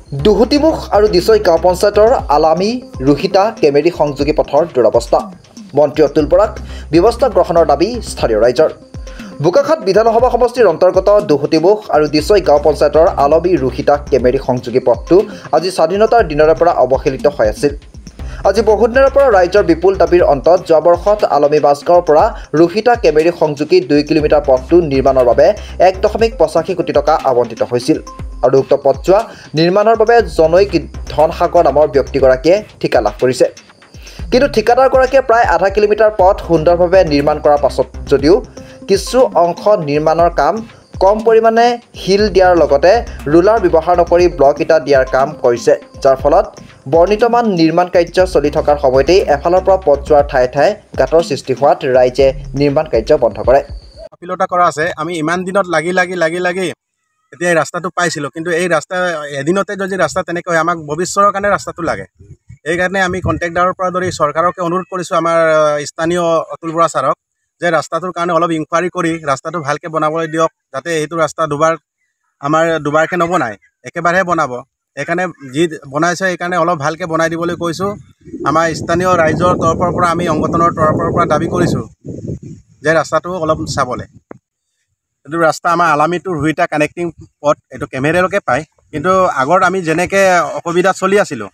দুহুতিমুখ আৰু দিছৈ গাঁও পঞ্চায়তৰ আলামী ৰুহিতা কেমেৰী সংযোগী পথৰ দুৰৱস্থা। মন্ত্ৰী অতুল বৰাক ব্যৱস্থা গ্ৰহণৰ দাবী স্থানীয় ৰাইজৰ। বোকাখাট বিধানসভা সমষ্টিৰ অন্তৰ্গত দুহুতিমুখ আৰু দিছৈ গাঁও পঞ্চায়তৰ আলামী ৰুহিতা কেমেৰী সংযোগী পথটো আজি স্বাধীনতাৰ দিনৰে পৰা অৱহেলিত হৈ আছিল। আজি বহুদিনৰ পৰা ৰাইজৰ বিপুল দাবীৰ অন্তত যোৱা বৰ্ষত আলমী বাছগাঁৱৰ পৰা ৰুহিতা কেমেৰী সংযোগী 2 কিলোমিটাৰ পথটো নিৰ্মাণৰ বাবে 1.85 কোটি টকা আবণ্টিত হৈছিল আৰু উক্ত পথছোৱা নিৰ্মাণৰ বাবে জনৈক ধনসাগৰ নামৰ ব্যক্তিগৰাকীয়ে ঠিকা লাভ কৰিছে। কিন্তু ঠিকাদাৰগৰাকীয়ে প্ৰায় আধা কিলোমিটাৰ পথ সুন্দৰভাৱে নিৰ্মাণ কৰাৰ পাছত যদিও কিছু অংশ নিৰ্মাণৰ কাম কম পৰিমাণে শিল দিয়াৰ লগতে ৰুলাৰ ব্যৱহাৰ নকৰি ব্লক ইটা দিয়াৰ কাম কৰিছে, যাৰ ফলত বৰ্ণিতমান নিৰ্মাণ কাৰ্য চলি থকাৰ সময়তেই এফালৰ পৰা পথছোৱাৰ ঠায়ে ঠায়ে গাঁতৰ সৃষ্টি হোৱাত ৰাইজে নিৰ্মাণ কাৰ্য বন্ধ কৰে। অপিলতা কৰা আছে। আমি ইমান দিনত লাগি এতিয়া এই ৰাস্তাটো পাইছিলোঁ, কিন্তু এই ৰাস্তা এদিনতে যদি ৰাস্তা তেনেকৈ হয় আমাক ভৱিষ্যতৰ কাৰণে ৰাস্তাটো লাগে। এইকাৰণে আমি কণ্ট্ৰেক্টাৰৰ পৰা ধৰি চৰকাৰকে অনুৰোধ কৰিছোঁ, আমাৰ স্থানীয় অতুল বৰা ছাৰক, যে ৰাস্তাটোৰ কাৰণে অলপ ইনকুৱাৰী কৰি ৰাস্তাটো ভালকৈ বনাবলৈ দিয়ক, যাতে এইটো ৰাস্তা দুবাৰকৈ নবনায়, একেবাৰেহে বনাব। সেইকাৰণে যি বনাইছে সেইকাৰণে অলপ ভালকৈ বনাই দিবলৈ কৈছোঁ। আমাৰ স্থানীয় ৰাইজৰ তৰফৰ পৰা আমি সংগঠনৰ তৰফৰ পৰা দাবী কৰিছোঁ যে ৰাস্তাটো অলপ চাবলৈ। এইটো ৰাস্তা আমাৰ আলামীটো ৰুহিতা কানেক্টিং পথ, এইটো কেমেৰালৈকে পায়, কিন্তু আগত আমি যেনেকৈ অসুবিধা চলি আছিলোঁ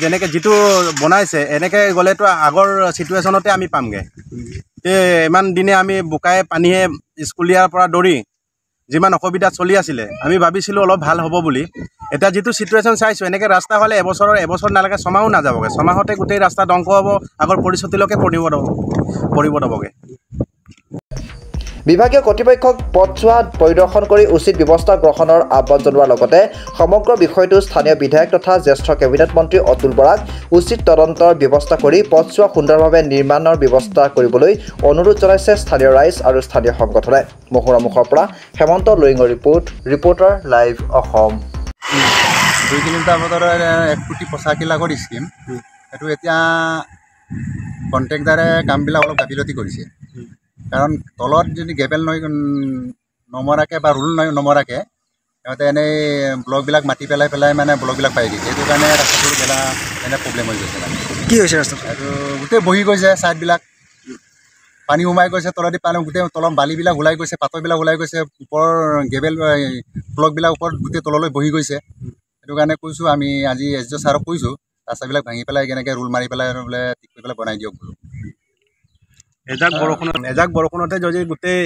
যেনেকৈ যিটো বনাইছে এনেকৈ গ'লেতো আগৰ চিটুৱেশ্যনতে আমি পামগৈ। ইমান দিনে আমি বোকাই পানীয়ে স্কুলীয়াৰ পৰা দৌৰি যিমান অসুবিধা চলি আছিলে আমি ভাবিছিলোঁ অলপ ভাল হ'ব বুলি। এতিয়া যিটো চিটুৱেশ্যন চাইছোঁ এনেকৈ ৰাস্তা হ'লে এবছৰ নালাগে, ছমাহো নাযাবগৈ। ছমাহতে গোটেই ৰাস্তা ধ্বংস হ'ব, আগৰ পৰিস্থিতিলৈকে পৰিব হ'বগৈ। বিভাগীয় কৰ্তৃপক্ষক পথছোৱা পৰিদৰ্শন কৰি উচিত ব্যৱস্থা গ্ৰহণৰ আহ্বান জনোৱাৰ লগতে সমগ্ৰ বিষয়টো স্থানীয় বিধায়ক তথা জ্যেষ্ঠ কেবিনেট মন্ত্ৰী অতুল বৰাক উচিত তদন্তৰ ব্যৱস্থা কৰি পথছোৱা সুন্দৰভাৱে নিৰ্মাণৰ ব্যৱস্থা কৰিবলৈ অনুৰোধ জনাইছে স্থানীয় ৰাইজ আৰু স্থানীয় সংগঠনে। মহুৰামুখৰ পৰা হেমন্ত লুইঙৰ ৰিপৰ্টাৰ লাইভ অসম। 2 কিলোমিটাৰ পথৰ 1.85 লাখৰ স্কিম, সেইটো এতিয়া কণ্ট্ৰেক্টাৰে কামবিলাক অলপ গাফিলতি কৰিছে। কাৰণ তলত যদি গেবেল নমৰাকৈ বা ৰুল নমৰাকৈ সিহঁতে এনেই ব্লকবিলাক মাটি পেলাই মানে ব্লকবিলাক পাই দিছে। সেইটো কাৰণে ৰাস্তাটো প্ৰব্লেম হৈ গৈছে। মানে কি হৈছে ৰাস্তাটো? এইটো গোটেই বহি গৈছে, ছাইডবিলাক পানী সোমাই গৈছে, তলেদি পানী গোটেই তলত বালিবিলাক ওলাই গৈছে, পাথৰবিলাক ওলাই গৈছে, ওপৰৰ গেবেল ব্লকবিলাক ওপৰত গোটেই তললৈ বহি গৈছে। সেইটো কাৰণে কৈছোঁ, আমি আজি SDO ছাৰক কৈছোঁ ৰাস্তাবিলাক ভাঙি পেলাই কেনেকৈ ৰুল মাৰি পেলাই বোলে ঠিক কৰি পেলাই বনাই দিয়ক বোলো। এজাক বৰষুণতে যদি গোটেই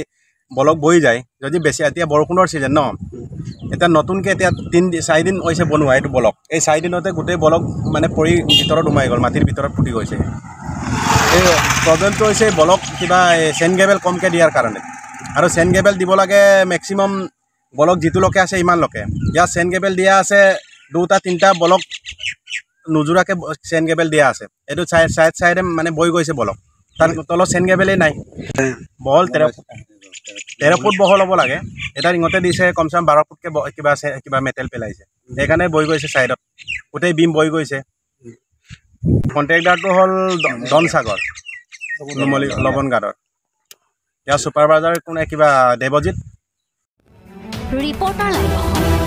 ব্লক বহি যায়, যদি বেছি এতিয়া বৰষুণৰ ছিজন ন, এতিয়া নতুনকৈ এতিয়া 3-4 দিন হৈছে বনোৱা এইটো ব্লক। এই 4 দিনতে গোটেই ব্লক মানে পৰি ভিতৰত সোমাই গ'ল, মাটিৰ ভিতৰত ফুটি গৈছে। এই প্ৰব্লেমটো হৈছে ব্লক কিবা চেণ্ড গেবেল কমকৈ দিয়াৰ কাৰণে, আৰু চেণ্ড গেবেল দিব লাগে মেক্সিমাম ব্লক যিটোলৈকে আছে ইমানলৈকে। ইয়াত চেণ্ড গেবেল দিয়া আছে 2-3টা ব্লক নোযোৰাকৈ চেণ্ড গেবেল দিয়া আছে। এইটো চাইডে মানে বৈ গৈছে ব্লক, তাৰ তলত চেণ্ড গেবেলেই নাই। বহল 13 ফুট বহল হ'ব লাগে, এটা ৰিঙতে দিছে কমচে কম 12 ফুটকৈ কিবা মেটেল পেলাইছে, সেইকাৰণে বৈ গৈছে ছাইডত, গোটেই বিম বৈ গৈছে। কণ্ট্ৰেক্টাৰটো হ'ল ধনসাগৰ লৱণগাঁৱৰ। ইয়াৰ ছুপাৰভাইজাৰ কোনে কিবা দেৱজিৎ। Reporter live.